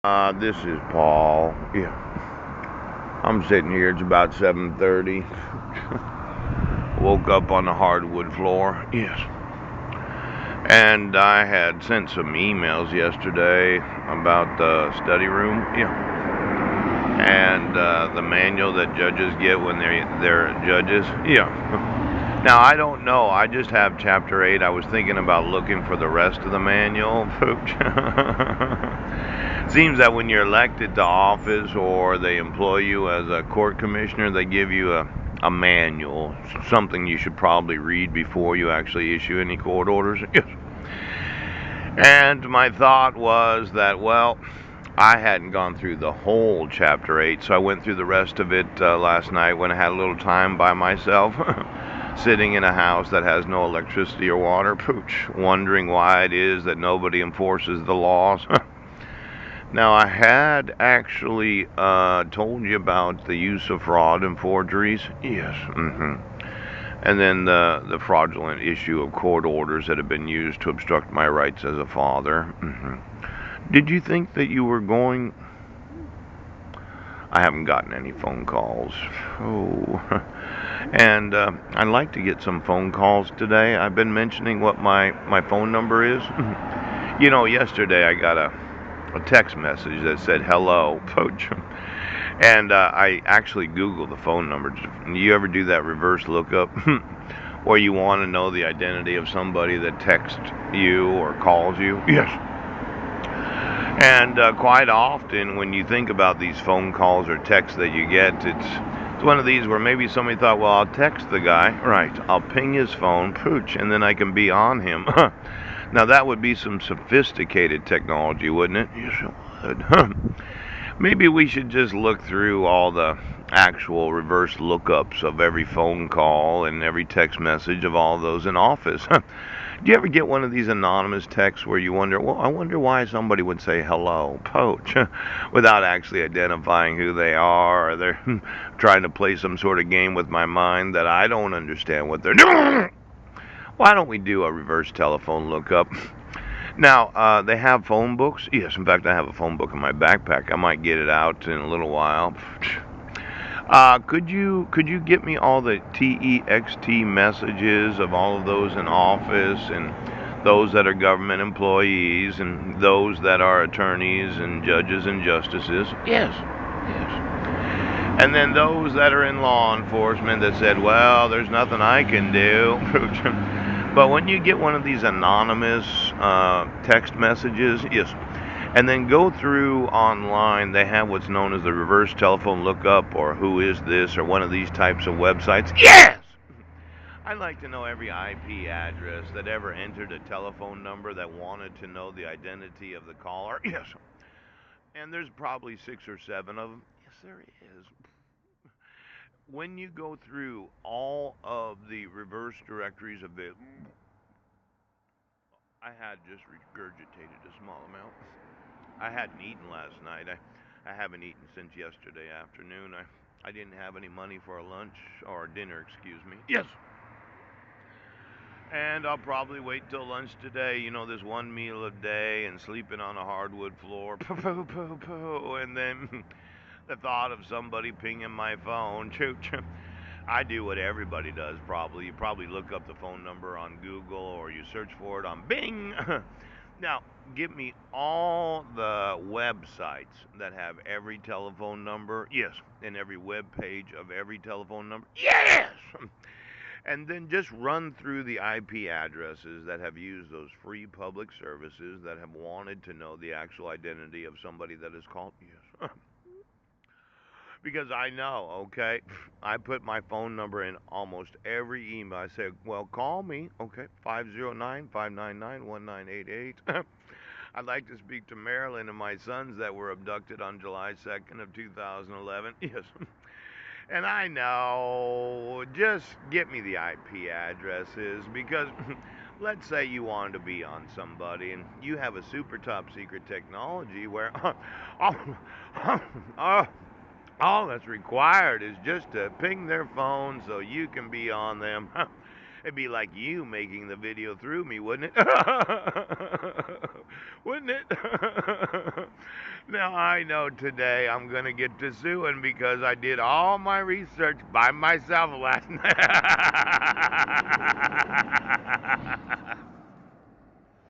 This is Paul. Yeah, I'm sitting here. It's about 7:30. Woke up on the hardwood floor. Yes, and I had sent some emails yesterday about the study room. Yeah, and the manual that judges get when they're judges. Yeah. Now I don't know. I just have chapter 8. I was thinking about looking for the rest of the manual. Seems that when you're elected to office or they employ you as a court commissioner, they give you a manual, something you should probably read before you actually issue any court orders. Yes. And my thought was that, well, I hadn't gone through the whole chapter 8, so I went through the rest of it last night when I had a little time by myself, sitting in a house that has no electricity or water, pooch, wondering why it is that nobody enforces the laws. Now, I had actually told you about the use of fraud and forgeries. Yes. And then the fraudulent issue of court orders that have been used to obstruct my rights as a father. Did you think that you were going? I haven't gotten any phone calls. Oh. And I'd like to get some phone calls today. I've been mentioning what my phone number is. Yesterday I got a text message that said hello, Poach. And I actually Googled the phone number. Do you ever do that reverse lookup? Where you want to know the identity of somebody that texts you or calls you? Yes. And quite often, when you think about these phone calls or texts that you get, it's one of these where maybe somebody thought, well, I'll text the guy, right? I'll ping his phone, pooch, and then I can be on him. Now that would be some sophisticated technology, wouldn't it? Yes, it would. Maybe we should just look through all the actual reverse lookups of every phone call and every text message of all those in office. Do you ever get one of these anonymous texts where you wonder, well, I wonder why somebody would say hello, Poach, without actually identifying who they are, or they're trying to play some sort of game with my mind that I don't understand what they're doing? Why don't we do a reverse telephone lookup? Now, they have phone books. Yes, in fact, I have a phone book in my backpack. I might get it out in a little while. Could you get me all the text messages of all of those in office and those that are government employees and those that are attorneys and judges and justices? Yes, yes. And then those that are in law enforcement that said, well, there's nothing I can do. But when you get one of these anonymous text messages, yes, and then go through online, they have what's known as the reverse telephone lookup or who is this or one of these types of websites. Yes! I'd like to know every IP address that ever entered a telephone number that wanted to know the identity of the caller. Yes. And there's probably 6 or 7 of them. Yes, there is. When you go through all of the reverse directories of the, I had just regurgitated a small amount. I hadn't eaten last night. I haven't eaten since yesterday afternoon. I didn't have any money for a lunch or dinner, excuse me. Yes. And I'll probably wait till lunch today. This one meal a day and sleeping on a hardwood floor. Poo, poo, poo, poo. And then the thought of somebody pinging my phone. Choo, choo. I do what everybody does, probably. You probably look up the phone number on Google or you search for it on Bing. Now, give me all the websites that have every telephone number. Yes. And every web page of every telephone number. Yes! And then just run through the IP addresses that have used those free public services that have wanted to know the actual identity of somebody that is called. Yes. Because I know, okay? I put my phone number in almost every email. I say, well, call me, okay? 509-599-1988. I'd like to speak to Marilyn and my sons that were abducted on July 2nd of 2011. Yes. And I know, just get me the IP addresses because let's say you wanted to be on somebody and you have a super top secret technology where oh, all that's required is just to ping their phone so you can be on them. It'd be like you making the video through me, wouldn't it? Wouldn't it? Now I know today I'm going to get to suing because I did all my research by myself last night.